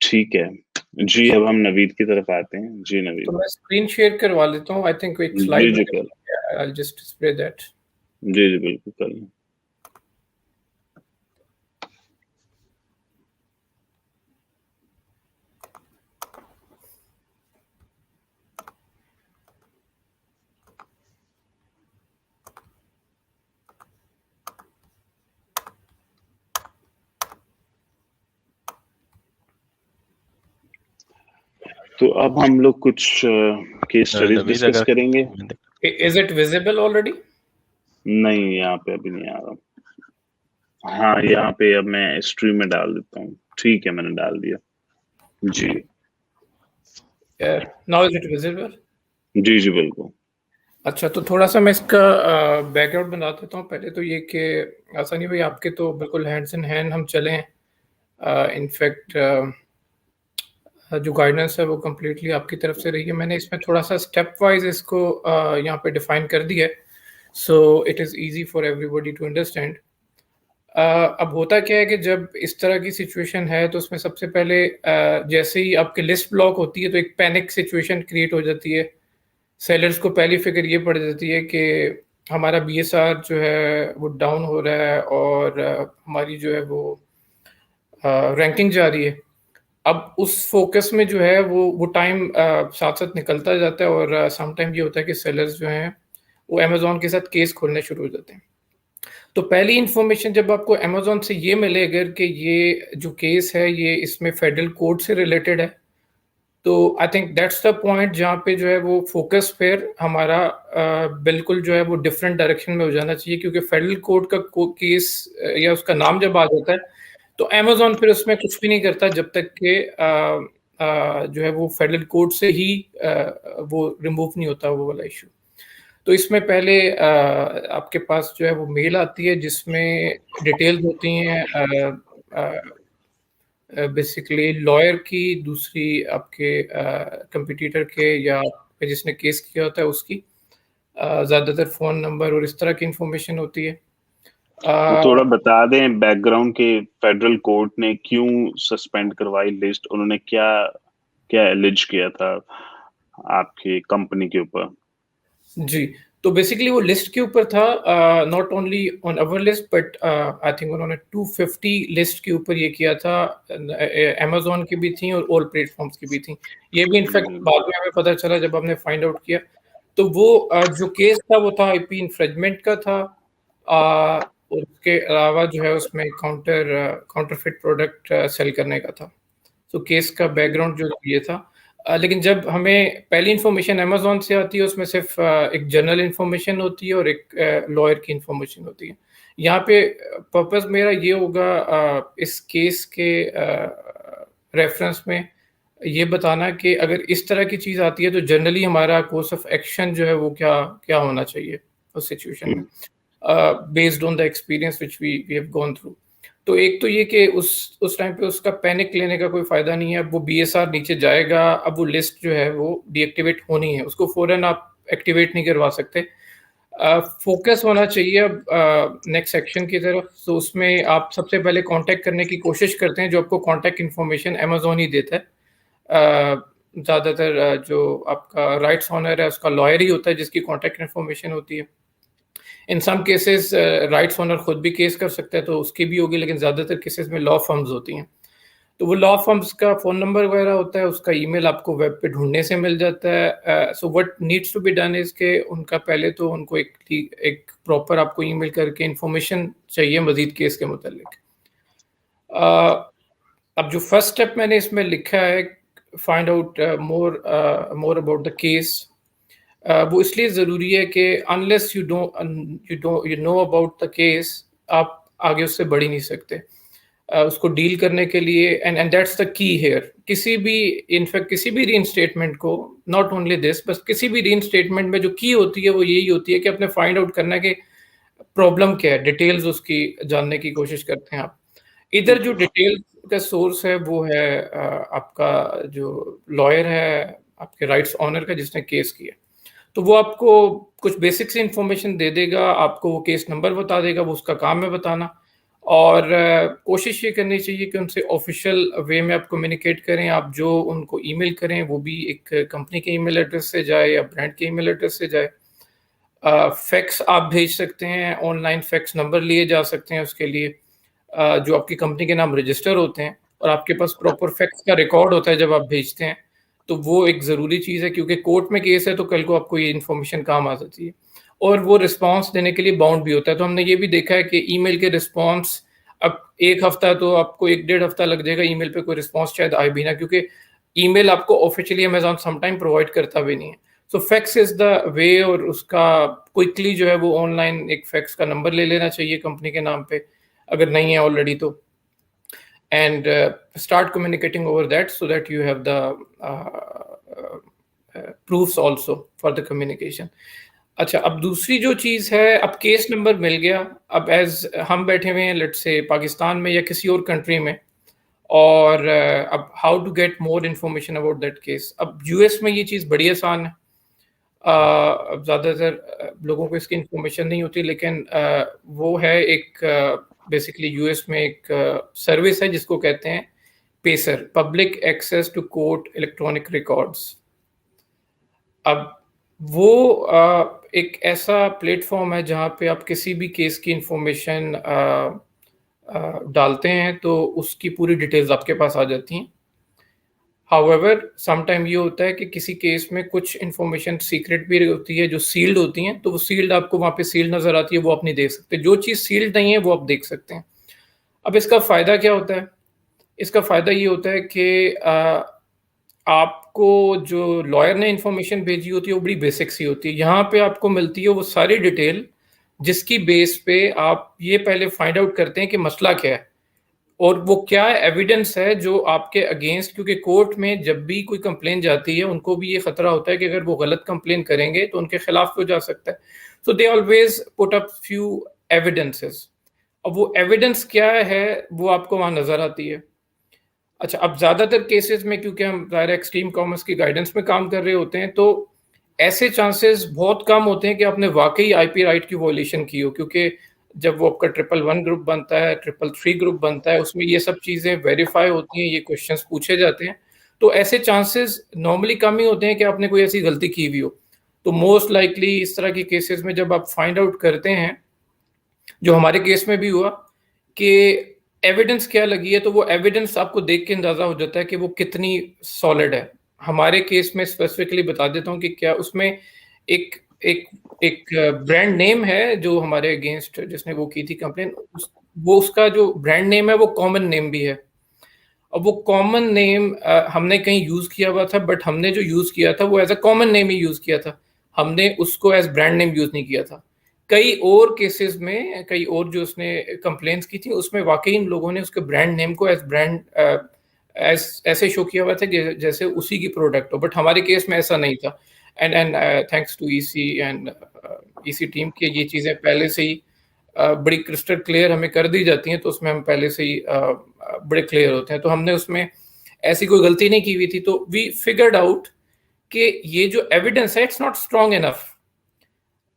ठीक है जी। अब हम नवीद की तरफ आते हैं। जी तो नवीद। मैं स्क्रीन शेयर करवा लेता हूँ। आई थिंक एक जी स्लाइड जी कर। I just display that. जी जी बिल्कुल कर लें। तो अब हम लोग कुछ केस स्टडीज नवीद डिस्कस अगर करेंगे। Is it visible already? नहीं, यहाँ पे अभी नहीं आ रहा। हाँ, यहाँ पे अब मैं स्ट्रीम में डाल देता हूँ। ठीक है, मैंने डाल दिया। जी नाउ इज इट विजिबल? जी जी बिल्कुल। अच्छा, तो थोड़ा सा मैं इसका बैकग्राउंड बना देता हूँ। पहले तो ये कि ऐसा नहीं भाई, आपके तो बिल्कुल हैंड्स इन हैंड हम चले हैं। इनफैक्ट जो गाइडेंस है वो कम्प्लीटली आपकी तरफ से रही है। मैंने इसमें थोड़ा सा स्टेप वाइज इसको यहाँ पे डिफाइन कर दिया है, so it is easy for everybody to understand. अब होता क्या है कि जब इस तरह की सिचुएशन है तो उसमें सबसे पहले जैसे ही आपकी लिस्ट ब्लॉक होती है तो एक पैनिक सिचुएशन क्रिएट हो जाती है। सेलर्स को पहली फिक्र ये पड़ जाती है कि हमारा बीएसआर जो है वो डाउन हो रहा है और हमारी जो है वो रैंकिंग जा रही है। अब उस फोकस में जो है वो टाइम साथ साथ निकलता जाता है और सम टाइम ये होता है कि सेलर्स जो हैं वो अमेजोन के साथ केस खोलने शुरू हो जाते हैं। तो पहली इंफॉर्मेशन जब आपको अमेजोन से ये मिले अगर कि ये जो केस है ये इसमें फेडरल कोड से रिलेटेड है, तो I think that's the point जहाँ पे जो है वो फोकस फिर हमारा बिल्कुल जो है वो डिफरेंट डायरेक्शन में हो जाना चाहिए, क्योंकि फेडरल कोड का केस या उसका नाम जब आ जाता है तो अमेजोन फिर उसमें कुछ भी नहीं करता जब तक कि जो है वो फेडरल कोड से ही वो रिमूव नहीं होता वो वाला इशू। तो इसमें पहले आपके पास जो है वो मेल आती है जिसमें डिटेल्स होती हैं बेसिकली लॉयर की, दूसरी आपके कंपटीटर के या जिसने केस किया होता है उसकी, ज़्यादातर फ़ोन नंबर और इस तरह की इंफॉर्मेशन होती है। तो थोड़ा बता दें बैकग्राउंड के फेडरल कोर्ट ने क्यों सस्पेंड करवाई लिस्ट, उन्होंने क्या क्या एलिज किया था आपकी कंपनी के ऊपर? जी, तो बेसिकली वो लिस्ट के ऊपर था, not only on our list but I think उन्होंने 250 लिस्ट के ऊपर ये किया था। अमेजोन की भी थी और ऑल प्लेटफॉर्म्स की भी थी। ये भी इनफैक्ट बाद में हमें पता चला जब हमने फाइंड आउट किया। तो वो जो केस था वो था आईपी इन्फ्रिंजमेंट का था, और उसके अलावा जो है उसमें काउंटरफिट प्रोडक्ट सेल करने का था। तो केस का बैकग्राउंड जो ये था। लेकिन जब हमें पहली इन्फॉर्मेशन अमेजोन से आती है उसमें सिर्फ एक जनरल इन्फॉर्मेशन होती है और एक लॉयर की इन्फॉर्मेशन होती है। यहाँ पे पर्पस मेरा ये होगा इस केस के रेफरेंस में ये बताना कि अगर इस तरह की चीज़ आती है तो जनरली हमारा कोर्स ऑफ एक्शन जो है वो क्या क्या होना चाहिए उस सिचुएशन में, based on the experience which we have gone through. तो एक तो ये कि उस टाइम पे उसका पैनिक लेने का कोई फायदा नहीं है। अब वो बीएसआर नीचे जाएगा, अब वो लिस्ट जो है वो डीएक्टिवेट होनी है, उसको फौरन आप एक्टिवेट नहीं करवा सकते। फोकस होना चाहिए अब नेक्स्ट सेक्शन की तरफ। तो उसमें आप सबसे पहले कांटेक्ट करने की कोशिश करते हैं, जो आपको कांटेक्ट इन्फॉर्मेशन अमेजोन ही देता है। ज़्यादातर जो आपका राइट्स ऑनर है उसका लॉयर ही होता है जिसकी कांटेक्ट इन्फॉर्मेशन होती है। इन सम केसेस राइट्स ओनर खुद भी केस कर सकता है तो उसकी भी होगी, लेकिन ज़्यादातर केसेस में लॉ फर्म्स होती हैं। तो वो लॉ फर्म्स का फ़ोन नंबर वगैरह होता है, उसका ईमेल आपको वेब पे ढूंढने से मिल जाता है। So what needs to be done is के उनका पहले तो उनको एक प्रॉपर आपको ईमेल करके इन्फॉर्मेशन चाहिए मज़ीद केस के मुतालिक। अब जो फर्स्ट स्टेप मैंने इसमें लिखा है, find out more about the case, वो इसलिए ज़रूरी है कि unless you know about the case आप आगे उससे बढ़ ही नहीं सकते। उसको डील करने के लिए and that's the key here. किसी भी इनफैक्ट किसी भी रीइंस्टेटमेंट को, नॉट ओनली दिस, बस किसी भी रीइंस्टेटमेंट में जो की होती है वो यही होती है कि अपने फाइंड आउट करना है कि प्रॉब्लम क्या है, डिटेल्स उसकी जानने की कोशिश करते हैं आप। इधर जो डिटेल का सोर्स है वो है आपका जो लॉयर है, आपके राइट्स ऑनर का जिसने केस किया। तो वो आपको कुछ बेसिक सी इन्फॉर्मेशन दे देगा, आपको वो केस नंबर बता देगा, वो उसका काम है बताना। और कोशिश ये करनी चाहिए कि उनसे ऑफिशियल वे में आप कम्युनिकेट करें। आप जो उनको ईमेल करें वो भी एक कंपनी के ईमेल एड्रेस से जाए या ब्रांड के ईमेल एड्रेस से जाए। फैक्स आप भेज सकते हैं, ऑनलाइन फैक्स नंबर लिए जा सकते हैं उसके लिए, जो आपकी कंपनी के नाम रजिस्टर होते हैं, और आपके पास प्रॉपर फैक्स का रिकॉर्ड होता है जब आप भेजते हैं, तो वो एक ज़रूरी चीज़ है, क्योंकि कोर्ट में केस है तो कल को आपको ये इन्फॉर्मेशन काम आ सकती है। और वो रिस्पॉन्स देने के लिए बाउंड भी होता है। तो हमने ये भी देखा है कि ईमेल के रिस्पॉन्स, अब 1 हफ्ता तो आपको 1 डेढ़ हफ्ता लग जाएगा ईमेल पे कोई रिस्पॉन्स शायद आए भी ना, क्योंकि ईमेल आपको ऑफिशियली अमेज़न समटाइम प्रोवाइड करता भी नहीं है। सो फैक्स इज़ द वे, और उसका क्विकली जो है वो ऑनलाइन एक फैक्स का नंबर ले लेना चाहिए कंपनी के नाम पे, अगर नहीं है ऑलरेडी तो, and start communicating over that so that you have the proofs also for the communication. अच्छा, अब दूसरी जो चीज़ है, अब केस नंबर मिल गया, अब एज हम बैठे हुए हैं लेट्स से पाकिस्तान में या किसी और कंट्री में, और अब how to get more information about that case. अब यूएस में ये चीज़ बड़ी आसान है। अब ज़्यादातर लोगों को इसकी इन्फॉर्मेशन नहीं होती, लेकिन वो है एक बेसिकली यूएस में एक सर्विस है जिसको कहते हैं PACER, public access to court electronic records. अब वो एक ऐसा प्लेटफॉर्म है जहाँ पे आप किसी भी केस की इंफॉर्मेशन डालते हैं तो उसकी पूरी डिटेल्स आपके पास आ जाती हैं। हाउएवर समटाइम ये होता है कि किसी केस में कुछ इन्फॉर्मेशन सीक्रेट भी होती है जो सील्ड होती हैं, तो वो सील्ड आपको वहाँ पे सील्ड नज़र आती है, वो आप नहीं देख सकते। जो चीज़ सील्ड नहीं है वो आप देख सकते हैं। अब इसका फ़ायदा क्या होता है? इसका फ़ायदा ये होता है कि आपको जो लॉयर ने इन्फॉर्मेशन भेजी होती है वो बड़ी बेसिक सी होती है। यहाँ पे आपको मिलती है वो सारी डिटेल जिसकी बेस पे आप ये पहले फाइंड आउट करते हैं कि मसला क्या है और वो क्या एविडेंस है जो आपके अगेंस्ट, क्योंकि कोर्ट में जब भी कोई कंप्लेन जाती है उनको भी ये खतरा होता है कि अगर वो गलत कंप्लेन करेंगे तो उनके खिलाफ हो जा सकता है। So they always put up few evidences. अब वो एविडेंस क्या है वो आपको वहाँ नज़र आती है। अच्छा, अब ज़्यादातर केसेस में क्योंकि हम ज़ाहिर एक्सट्रीम कॉमर्स की गाइडेंस में काम कर रहे होते हैं तो ऐसे चांसेस बहुत कम होते हैं कि आपने वाकई आईपी राइट की वॉल्यूशन की हो, क्योंकि जब वो आपका 111 ग्रुप बनता है, 333 ग्रुप बनता है, उसमें ये सब चीज़ें वेरीफाई होती हैं, ये क्वेश्चंस पूछे जाते हैं, तो ऐसे चांसेस नॉर्मली कम ही होते हैं कि आपने कोई ऐसी गलती की भी हो। तो मोस्ट लाइकली इस तरह के केसेस में जब आप फाइंड आउट करते हैं, जो हमारे केस में भी हुआ, कि एविडेंस क्या लगी है, तो वो एविडेंस आपको देख के अंदाज़ा हो जाता है कि वो कितनी सॉलिड है। हमारे केस में स्पेसिफिकली बता देता हूँ कि क्या उसमें एक एक एक ब्रांड नेम है जो हमारे अगेंस्ट जिसने वो की थी कंप्लेन, वो उसका जो ब्रांड नेम है वो कॉमन नेम भी है। अब वो कॉमन नेम हमने कहीं यूज़ किया हुआ था, बट हमने जो यूज़ किया था वो एज अ कॉमन नेम ही यूज़ किया था, हमने उसको एज ब्रांड नेम यूज़ नहीं किया था। कई और केसेस में, कई और जो उसने कंप्लेंट्स की थी उसमें वाकई इन लोगों ने उसके ब्रांड नेम को एज ब्रांड ऐसे शो किया हुआ था कि जैसे उसी की प्रोडक्ट हो, बट हमारे केस में ऐसा नहीं था। And thanks to EC and EC team के ये चीज़ें पहले से ही बड़ी क्रिस्टल क्लियर हमें कर दी जाती हैं, तो उसमें हम पहले से ही बड़े क्लियर होते हैं। तो हमने उसमें ऐसी कोई गलती नहीं की हुई थी, तो वी फिगर्ड आउट कि ये जो एविडेंस है it's not strong enough.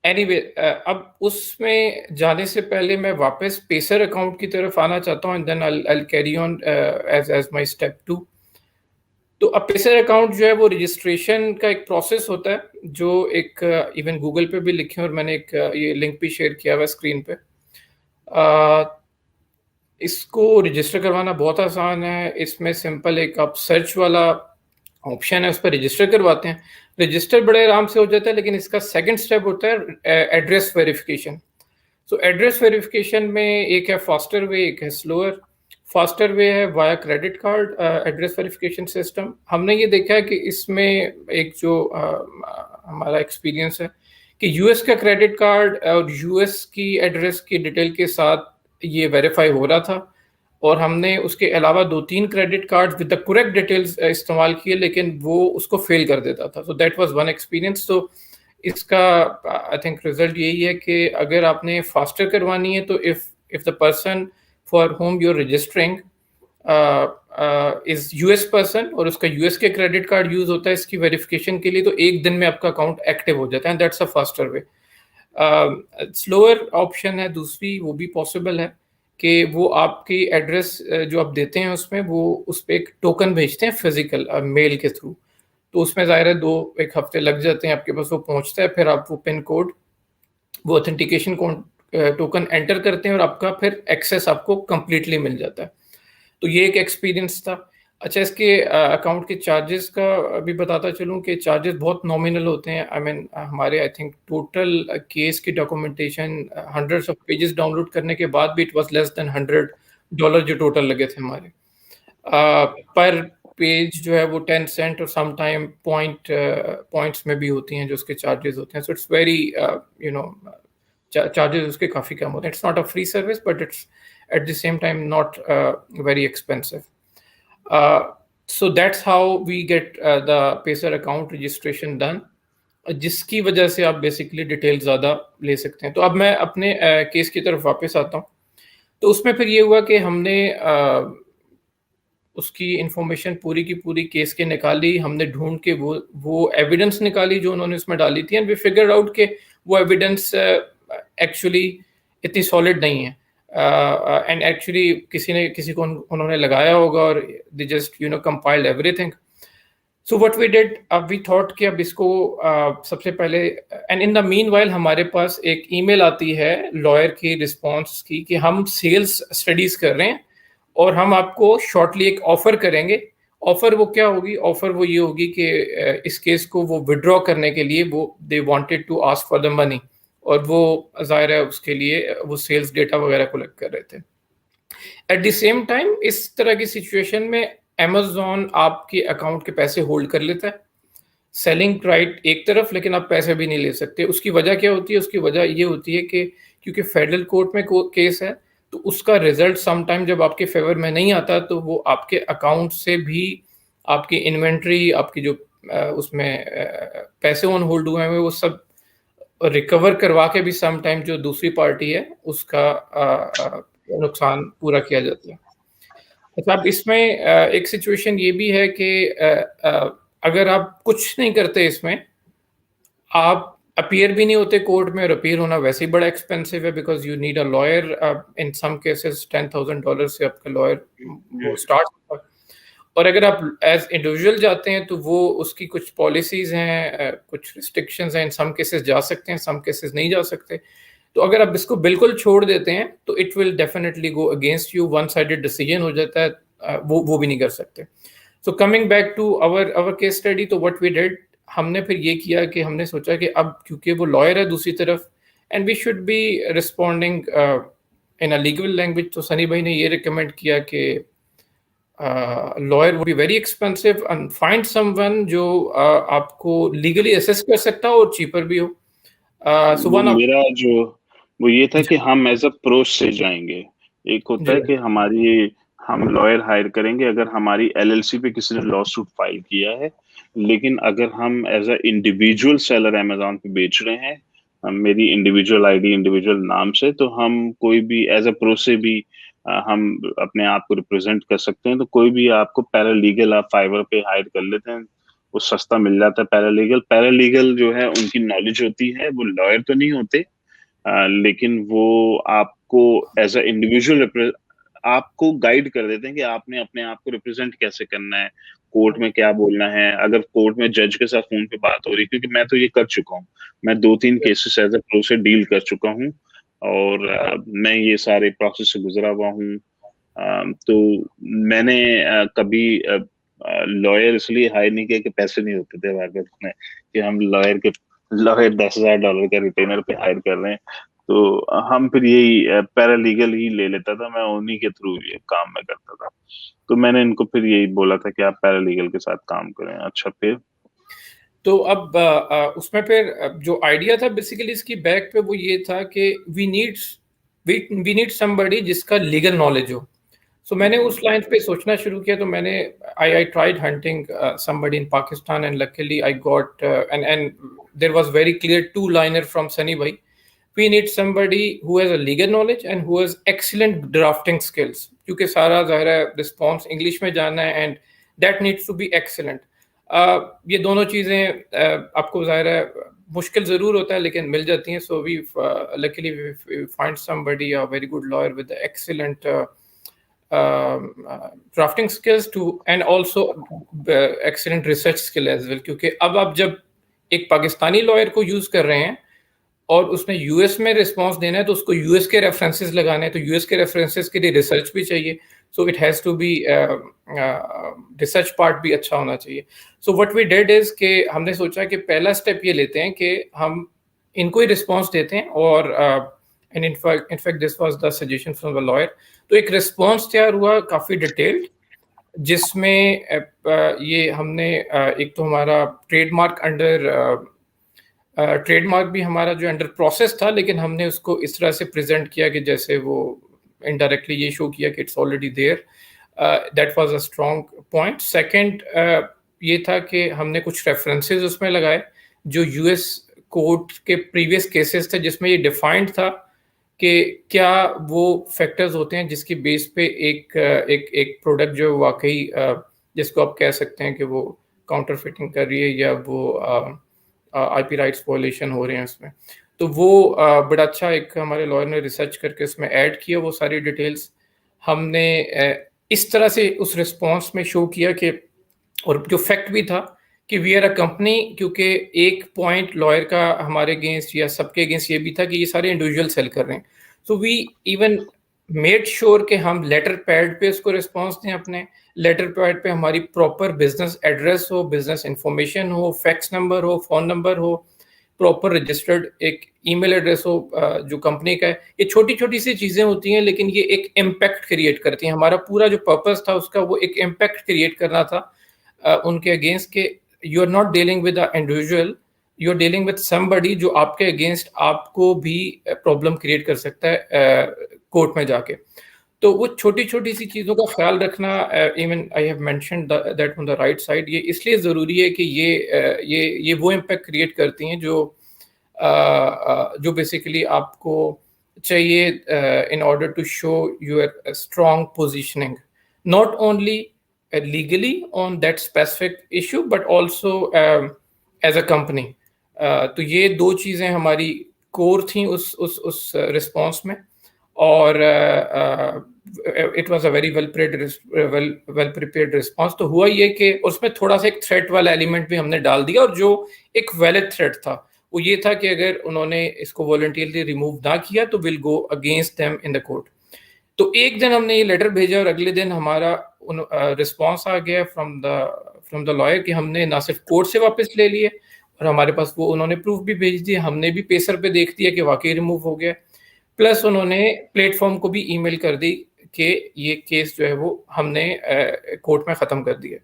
Anyway, अब उसमें जाने से पहले मैं वापस पेसर अकाउंट की तरफ आना चाहता हूँ, and then I carry on as my step 2। तो अब पेसर अकाउंट जो है वो रजिस्ट्रेशन का एक प्रोसेस होता है, जो एक इवन गूगल पे भी लिखे हैं और मैंने एक ये लिंक भी शेयर किया हुआ स्क्रीन पे। इसको रजिस्टर करवाना बहुत आसान है। इसमें सिंपल एक आप सर्च वाला ऑप्शन है, उस पर रजिस्टर करवाते हैं, रजिस्टर बड़े आराम से हो जाता है। लेकिन इसका सेकंड स्टेप होता है एड्रेस वेरिफिकेशन। सो एड्रेस वेरिफिकेशन में एक है फास्टर वे, एक है स्लोअर। फास्टर वे है via credit card address verification system. हमने ये देखा है कि इसमें एक जो हमारा एक्सपीरियंस है कि यूएस का क्रेडिट कार्ड और यूएस की एड्रेस की डिटेल के साथ ये वेरीफाई हो रहा था, और हमने उसके अलावा 2-3 credit card with the correct details इस्तेमाल किए, लेकिन वो उसको फेल कर देता था। So that was one experience. तो इसका आई थिंक रिजल्ट यही है कि अगर आपने फास्टर करवानी है तो if the person for home you are registering is US person और उसका यूएस के क्रेडिट कार्ड यूज होता है इसकी वेरिफिकेशन के लिए, तो एक दिन में आपका अकाउंट एक्टिव हो जाता है, that's a faster way. Slower option है दूसरी, वो भी पॉसिबल है। कि वो आपकी एड्रेस जो आप देते हैं उसमें, वो उस पे एक टोकन भेजते हैं फिजिकल मेल के थ्रू। तो उसमें ज़ाहिर है 2-1 हफ्ते लग जाते हैं, आपके पास वो पहुंचता है, फिर आप वो पिन कोड, वो ऑथेंटिकेशन टोकन एंटर करते हैं और आपका फिर एक्सेस आपको कंप्लीटली मिल जाता है। तो ये एक एक्सपीरियंस था। अच्छा, इसके अकाउंट के चार्जेस का अभी बताता चलूँ कि चार्जेस बहुत नॉमिनल होते हैं। आई मीन हमारे आई थिंक टोटल केस की documentation hundreds of pages download करने के बाद भी इट वाज लेस देन $100 जो टोटल लगे थे हमारे। पर पेज जो है वो 10 सेंट और सम टाइम पॉइंट्स में भी होती हैं जो उसके चार्जेस होते हैं। So it's very you know charges उसके काफ़ी कम होते हैं। It's not a free service but it's at the same time not very expensive. So that's how we get the Pacer account registration done, जिसकी वजह से आप बेसिकली डिटेल ज़्यादा ले सकते हैं। तो अब मैं अपने केस की तरफ वापस आता हूँ। तो उसमें फिर ये हुआ कि हमने उसकी इंफॉर्मेशन पूरी की पूरी केस के निकाली, हमने ढूंढ के वो एविडेंस निकाली जो उन्होंने उसमें डाली थी, एंड वी फिगर आउट के वो एविडेंस एक्चुअली इतनी सॉलिड नहीं है, एंड एक्चुअली किसी को उन्होंने लगाया होगा और they just compiled everything. So what we did, अब वी थॉट कि अब इसको सबसे पहले, एंड इन द मीनवाइल हमारे पास एक ईमेल आती है लॉयर की रिस्पांस की कि हम सेल्स स्टडीज कर रहे हैं और हम आपको शॉर्टली एक ऑफर करेंगे। ऑफर वो क्या होगी? ऑफर वो ये होगी कि इस केस को वो विड्रॉ करने के लिए वो they wanted to ask for the money, और वो जाहिर है उसके लिए वो सेल्स डेटा वगैरह कलेक्ट कर रहे थे। एट द सेम टाइम इस तरह की सिचुएशन में अमेज़न आपके अकाउंट के पैसे होल्ड कर लेता है। सेलिंग राइट एक तरफ, लेकिन आप पैसे भी नहीं ले सकते। उसकी वजह क्या होती है? उसकी वजह ये होती है कि क्योंकि फेडरल कोर्ट में केस है, तो उसका रिजल्ट सम टाइम जब आपके फेवर में नहीं आता तो वो आपके अकाउंट से भी आपकी इन्वेंट्री, आपकी जो उसमें पैसे ऑन होल्ड हुए हैं वो सब रिकवर करवा के भी सम टाइम जो दूसरी पार्टी है उसका नुकसान पूरा किया जाता है। अच्छा, अब इसमें एक सिचुएशन ये भी है कि अगर आप कुछ नहीं करते इसमें, आप अपीयर भी नहीं होते कोर्ट में, और अपीयर होना वैसे ही बड़ा एक्सपेंसिव है because you need a lawyer. In some cases $10,000 से आपका लॉयर वो स्टार्ट होता है। और अगर आप एज इंडिविजुअल जाते हैं तो वो उसकी कुछ पॉलिसीज हैं, कुछ रिस्ट्रिक्शंस हैं। इन सम केसेस जा सकते हैं, सम केसेस नहीं जा सकते। तो अगर आप इसको बिल्कुल छोड़ देते हैं तो it will definitely go against you, one sided decision हो जाता है, वो भी नहीं कर सकते। So coming back to our case study, तो व्हाट वी डिड, हमने फिर ये किया कि हमने सोचा कि अब क्योंकि वो लॉयर है दूसरी तरफ, and we should be responding in a legal language, तो सनी भाई ने ये रिकमेंड किया कि lawyer would be very expensive and find someone जो आपको लीगली असेस कर सकता हो और चीपर भी हो। सो वन ऑफ मेरा जो वो ये था कि हम एज अ प्रो से जाएंगे। एक होता है कि हम लॉयर हायर करेंगे अगर हमारी एलएलसी पे किसी ने लॉ सूट फाइल किया है, लेकिन अगर हम as a individual seller Amazon पे बेच रहे हैं, मेरी इंडिविजुअल आईडी इंडिविजुअल नाम से, तो हम कोई भी एज अ प्रो से भी हम अपने आप को रिप्रेजेंट कर सकते हैं। तो कोई भी आपको पैरालीगल आप फाइवर पे हायर कर लेते हैं, वो सस्ता मिल जाता है। पैरालीगल जो है उनकी नॉलेज होती है, वो लॉयर तो नहीं होते, लेकिन वो आपको एज अ इंडिविजुअल आपको गाइड कर देते हैं कि आपने अपने आप को रिप्रेजेंट कैसे करना है, कोर्ट में क्या बोलना है। अगर कोर्ट में जज के साथ फोन पे बात हो रही, क्योंकि मैं तो ये कर चुका हूँ, मैं 2-3 केसेस एज अ प्रो से डील कर चुका हूँ, और मैं ये सारे प्रोसेस से गुजरा हुआ हूँ। तो मैंने कभी लॉयर इसलिए हायर नहीं किया कि पैसे नहीं होते थे हमारे पास में, कि हम लॉयर $10,000 का रिटेनर पे हायर कर रहे हैं। तो हम फिर यही पैरालीगल ही ले लेता था, मैं उन्हीं के थ्रू ये काम में करता था। तो मैंने इनको फिर यही बोला था कि आप पैरालीगल के साथ काम करें। अच्छा, फिर तो अब उसमें फिर जो आइडिया था बेसिकली इसकी बैक पे वो ये था कि वी नीड समबडी जिसका लीगल नॉलेज हो। सो मैंने उस लाइन पे सोचना शुरू किया। तो मैंने I tried hunting somebody in Pakistan, and luckily I got and there was very clear two liner from Sunny भाई। We need somebody who has a legal knowledge and who has excellent drafting skills, क्योंकि सारा ज़ाहिर है response English में जाना है, and that needs to be excellent. ये दोनों चीज़ें आपको ज़ाहिर है मुश्किल ज़रूर होता है लेकिन मिल जाती हैं. So we luckily we find somebody a very good lawyer with excellent drafting skills too and also excellent research skill as well, क्योंकि अब आप जब एक पाकिस्तानी लॉयर को यूज़ कर रहे हैं और उसने यूएस में रिस्पांस देना है तो उसको यूएस के रेफरेंसेस लगाने हैं, तो यूएस के रेफरेंसेस के लिए रिसर्च भी चाहिए. So it has to be research part भी अच्छा होना चाहिए. So what we did is कि हमने सोचा कि पहला स्टेप ये लेते हैं कि हम इनको ही रिस्पांस देते हैं और and in fact this was the suggestion from the lawyer. तो एक रिस्पांस तैयार हुआ काफ़ी डिटेल्ड, जिसमें ये हमने एक तो हमारा ट्रेडमार्क अंडर ट्रेडमार्क भी हमारा जो अंडर प्रोसेस था, लेकिन हमने उसको इस तरह से प्रेजेंट किया कि जैसे वो इनडायरेक्टली ये शो किया कि it's already there. That was a strong point. Second ये था कि हमने कुछ रेफरेंसेस उसमें लगाए जो यूएस कोर्ट के प्रीवियस केसेस थे जिसमें ये डिफाइंड था कि क्या वो फैक्टर्स होते हैं जिसकी बेस पे एक प्रोडक्ट जो वाकई जिसको आप कह सकते हैं कि वो काउंटरफिटिंग कर रही है या वो आईपी राइट्स वायलेशन हो रहे हैं उसमें. तो वो बड़ा अच्छा एक हमारे लॉयर ने रिसर्च करके उसमें ऐड किया वो सारी डिटेल्स. हमने इस तरह से उस रिस्पांस में शो किया कि, और जो फैक्ट भी था कि वी आर अ कंपनी, क्योंकि एक पॉइंट लॉयर का हमारे अगेंस्ट या सबके अगेंस्ट ये भी था कि ये सारे इंडिविजुअल सेल कर रहे हैं. So we even made sure कि हम लेटर पैड पे उसको रिस्पांस दें. अपने लेटर पैड पे हमारी प्रॉपर बिजनेस एड्रेस हो, बिजनेस इंफॉर्मेशन हो, फैक्स नंबर हो, फोन नंबर हो, प्रॉपर रजिस्टर्ड एक ईमेल एड्रेस हो जो कंपनी का है. ये छोटी छोटी सी चीज़ें होती हैं लेकिन ये एक इम्पैक्ट क्रिएट करती हैं. हमारा पूरा जो पर्पस था उसका वो एक इम्पैक्ट क्रिएट करना था उनके अगेंस्ट के. You are not dealing with a individual, you are dealing with somebody जो आपके अगेंस्ट आपको भी प्रॉब्लम क्रिएट कर सकता है कोर्ट में जाके. तो वो छोटी छोटी सी चीज़ों का ख्याल रखना, even I have mentioned that on the right side, ये इसलिए ज़रूरी है कि ये वो इम्पैक्ट क्रिएट करती हैं जो बेसिकली आपको चाहिए in order to show your strong positioning, not only legally on that specific issue but also as a company. तो ये दो चीज़ें हमारी कोर थी उस रिस्पॉन्स में. और it was a very well prepared response. तो हुआ ये कि उसमें थोड़ा सा एक थ्रेट वाला एलिमेंट भी हमने डाल दिया, और जो एक वैलिड थ्रेट था वो ये था कि अगर उन्होंने इसको वॉलंटियरली रिमूव ना किया तो will go against them in the court. तो एक दिन हमने ये लेटर भेजा और अगले दिन हमारा रिस्पांस आ गया फ्रॉम द लॉयर कि हमने ना सिर्फ कोर्ट से वापस ले लिए और हमारे पास वो उन्होंने प्रूफ भी भेज दिया. हमने भी पेसर पे देख दिया कि वाकई रिमूव हो गया. प्लस उन्होंने प्लेटफॉर्म को भी ईमेल कर दी कि ये केस जो है वो हमने कोर्ट में ख़त्म कर दिया.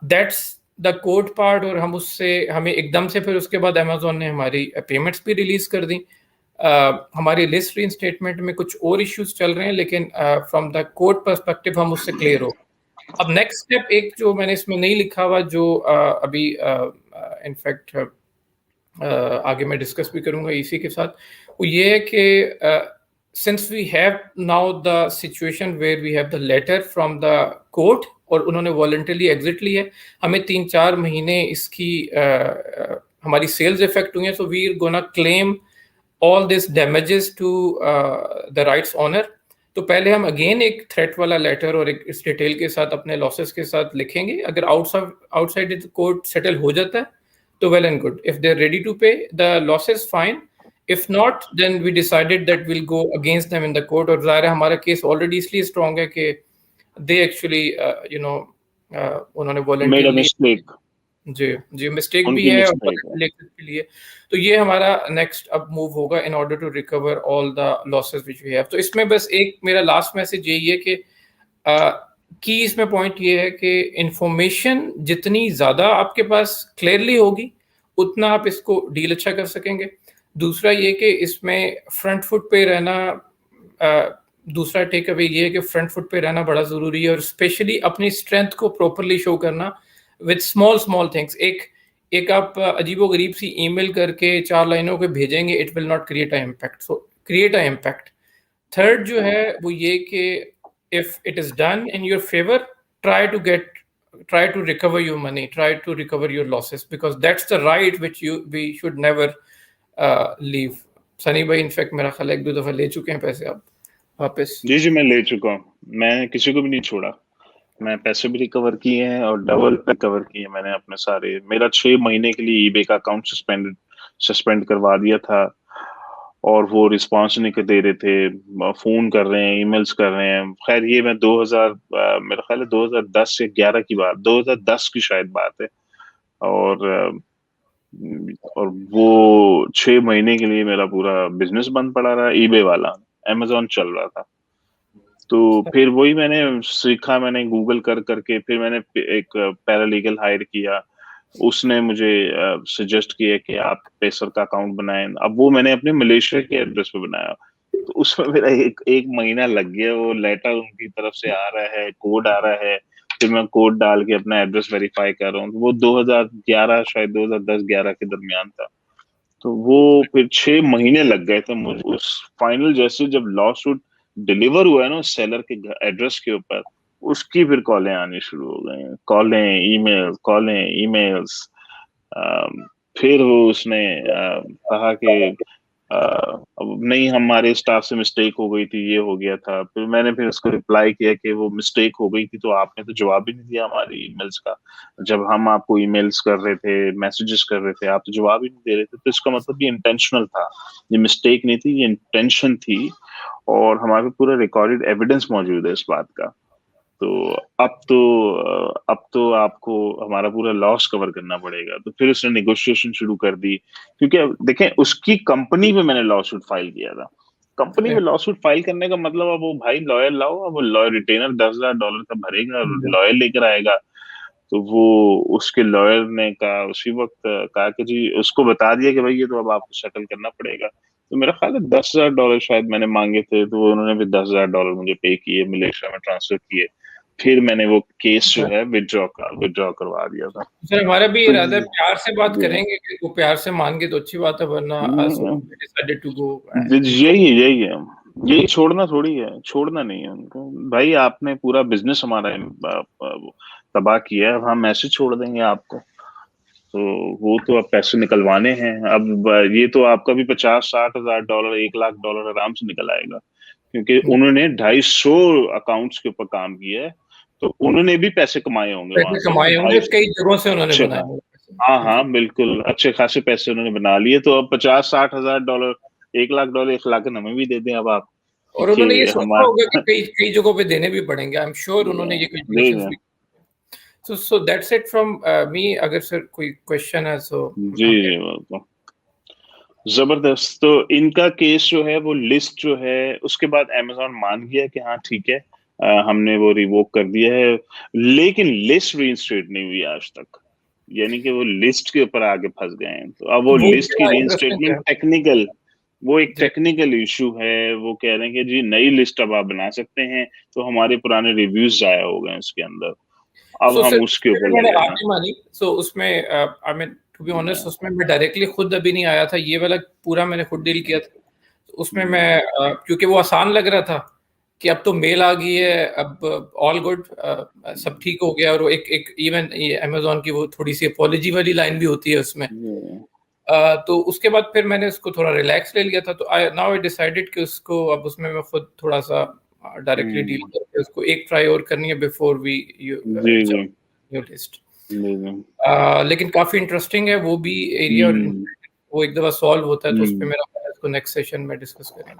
That's the court part. और हमें एकदम से फिर उसके बाद अमेजोन ने हमारी पेमेंट्स भी रिलीज़ कर दी. हमारी लिस्ट रीइंस्टेटमेंट में कुछ और इश्यूज चल रहे हैं, लेकिन फ्रॉम द कोर्ट पर्सपेक्टिव हम उससे क्लियर हो. अब नेक्स्ट स्टेप एक जो मैंने इसमें नहीं लिखा हुआ, जो अभी इनफैक्ट आगे मैं डिस्कस भी करूंगा इसी के साथ, वो ये है कि since we have now the situation where we have the letter from the court और उन्होंने वॉलंटरली एग्जिट ली है, हमें 3-4 महीने इसकी हमारी सेल्स इफेक्ट हुई हैं. So we are gonna claim all this damages to the rights owner. तो पहले हम अगेन एक थ्रेट वाला लेटर और एक इस डिटेल के साथ अपने लॉसेस के साथ लिखेंगे. अगर आउटसाइड द कोर्ट सेटल हो जाता है तो well and good. If they are ready to pay the losses fine, if not then we decided that will go against them in the court. और ज़ाहिर है हमारा केस ऑलरेडी इसलिए strong है कि दे एक्चुअली उन्होंने वॉलंटियरली जी mistake भी है के लिए. तो ये हमारा नेक्स्ट अब मूव होगा in order to recover all the losses which we have. तो इसमें बस एक मेरा लास्ट मैसेज यही है कि इसमें पॉइंट ये है कि इंफॉर्मेशन जितनी ज़्यादा आपके पास क्लियरली होगी उतना आप इसको डील अच्छा कर सकेंगे. दूसरा ये कि इसमें फ्रंट फुट पे रहना, दूसरा टेक अवे ये है कि फ्रंट फुट पे रहना बड़ा ज़रूरी है, और स्पेशली अपनी स्ट्रेंथ को प्रॉपरली शो करना विद स्मॉल थिंग्स. एक आप अजीबो गरीब सी ईमेल करके 4 लाइनों के भेजेंगे, it will not create a impact. So create a impact. Third जो है वो ये कि if it is done in your favour, try to get try to recover your money, try to recover your losses, because that's the right which we should never leave. Sunny भाई in fact मेरा ख्याल है 1-2 दफा ले चुके हैं पैसे आप वापस। जी मैं ले चुका हूँ, मैं किसी को भी नहीं छोड़ा, मैं पैसे भी रिकवर किए हैं और डबल रिकवर किए मैंने अपने सारे। मेरा 6 महीने के लिए ईबे का अकाउंट सस्पेंड करवा दिया था, और वो रिस्पांस नहीं दे रहे थे, फोन कर रहे हैं, ईमेल्स कर रहे हैं। खैर ये मैं 2000 मेरा ख्याल है 2010 से 11 की बात, 2010 की शायद बात है। और वो 6 महीने के लिए मेरा पूरा बिजनेस बंद पड़ा रहा, ईबे वाला, अमेजोन चल रहा था। तो फिर वही मैंने सीखा, मैंने गूगल कर करके फिर मैंने एक पैरालीगल हायर किया। उसने मुझे सजेस्ट किया कि आप पेसर का अकाउंट बनाएं। अब वो मैंने अपने मलेशिया के एड्रेस पे बनाया, तो उसमें मेरा एक महीना लग गया। वो लेटर उनकी तरफ से आ रहा है, कोड आ रहा है, फिर मैं कोड डाल के अपना एड्रेस वेरीफाई कर रहा हूँ। तो वो 2011 शायद 2010-11 के दरमियान था। तो वो फिर 6 महीने लग गए थे मुझे उस फाइनल, जैसे जब लॉ सूट डिलीवर हुआ है ना सेलर के एड्रेस के ऊपर, उसकी फिर कॉलें आनी शुरू हो गई, कॉलें ईमेल्स। फिर वो उसने कहा कि अब नहीं, हमारे स्टाफ से मिस्टेक हो गई थी, ये हो गया था। फिर उसको रिप्लाई किया कि वो मिस्टेक हो गई थी, तो आपने तो जवाब ही नहीं दिया हमारी ईमेल्स का। जब हम आपको ईमेल्स कर रहे थे, मैसेजेस कर रहे थे, आप तो जवाब ही नहीं दे रहे थे। तो इसका मतलब ये इंटेंशनल था, ये मिस्टेक नहीं थी, ये इंटेंशन थी, और हमारे पूरा रिकॉर्डेड एविडेंस मौजूद है इस बात का। तो अब तो आपको हमारा पूरा लॉस कवर करना पड़ेगा। तो फिर उसने नेगोशिएशन शुरू कर दी, क्योंकि अब देखें, उसकी कंपनी पे मैंने लॉ सूट फाइल किया था। कंपनी में लॉ सूट फाइल करने का मतलब, अब वो भाई लॉयर लाओ, अब वो लॉयर रिटेनर $10,000 का भरेगा, लॉयर लेकर आएगा। तो वो उसके लॉयर ने कहा उसी वक्त, कहा कि जी, उसको बता दिया कि भाई ये तो अब आपको सेटल करना पड़ेगा। तो मेरा ख्याल है $10,000 शायद मैंने मांगे थे, तो उन्होंने भी $10,000 मुझे पे किए, मलेशिया में ट्रांसफर किए। फिर मैंने वो केस जो है विड्रॉ करवा दिया था। सर हमारा भी तो इरादा है, प्यार से बात करेंगे कि वो प्यार से मान के तो अच्छी बात है, वरना डिसाइडेड टू गो। यही छोड़ना थोड़ी है, छोड़ना नहीं है उनको। भाई आपने पूरा बिजनेस हमारा तबाह किया है, हम ऐसे छोड़ देंगे आपको? तो वो तो अब पैसे निकलवाने हैं। अब ये तो आपका भी $50,000-60,000 $1,00,000 आराम से निकल आएगा, क्योंकि उन्होंने 250 अकाउंट्स के ऊपर काम किया है। तो उन्होंने भी पैसे कमाए होंगे वहां से, कमाए होंगे, कई जगहों से उन्होंने बनाए होंगे। हाँ बिल्कुल, अच्छे खासे पैसे उन्होंने बना लिए। तो अब $50,000-60,000 $1,00,000 1,00,000 हमें भी दे दें अब आप, और उन्होंने ये सोचा हमारा होगा कि कई जगहों पे देने भी पड़ेंगे। आई एम श्योर उन्होंने ये कैलकुलेशंस भी। So that's it from me. अगर सर कोई क्वेश्चन है तो जी जबरदस्त। तो इनका केस जो है, वो लिस्ट जो है, उसके बाद अमेज़न मान गया कि हाँ ठीक है, हमने वो रिवोक कर दिया है, लेकिन लिस्ट रीइंस्टेट नहीं हुई आज तक। यानी कि वो लिस्ट के ऊपर आगे फंस गए हैं। तो अब वो लिस्ट की रीइंस्टेटमेंट एक टेक्निकल इशू है। वो कह रहे हैं कि जी नई लिस्ट अब आप बना सकते हैं, तो हमारे पुराने रिव्यूज जाया हो गए उसके अंदर। अब हम उसके ऊपर लगे हैं। सो उसमें I mean to be honest, उसमें मैं डायरेक्टली खुद अभी नहीं आया था, ये वाला पूरा मैंने खुद डील किया था। तो उसमें मैं क्योंकि वो आसान लग रहा था कि अब तो मेल आ गई है, अब ऑल गुड, सब ठीक हो गया। और वो एक इवन अमेज़न की वो थोड़ी सी अपॉलॉजी वाली लाइन भी होती है उसमें। तो उसके बाद फिर मैंने उसको थोड़ा रिलैक्स ले लिया था। तो नाउ आई डिसाइडेड कि उसको अब उसमें मैं खुद थोड़ा सा डायरेक्टली डील करके उसको एक ट्राई और करनी है बिफोर वी न्यू लिस्ट। लेकिन काफी इंटरेस्टिंग है वो भी एरिया, और वो एक दफा सॉल्व होता है तो उस पे मेरा इसको नेक्स्ट सेशन में डिस्कस करेंगे।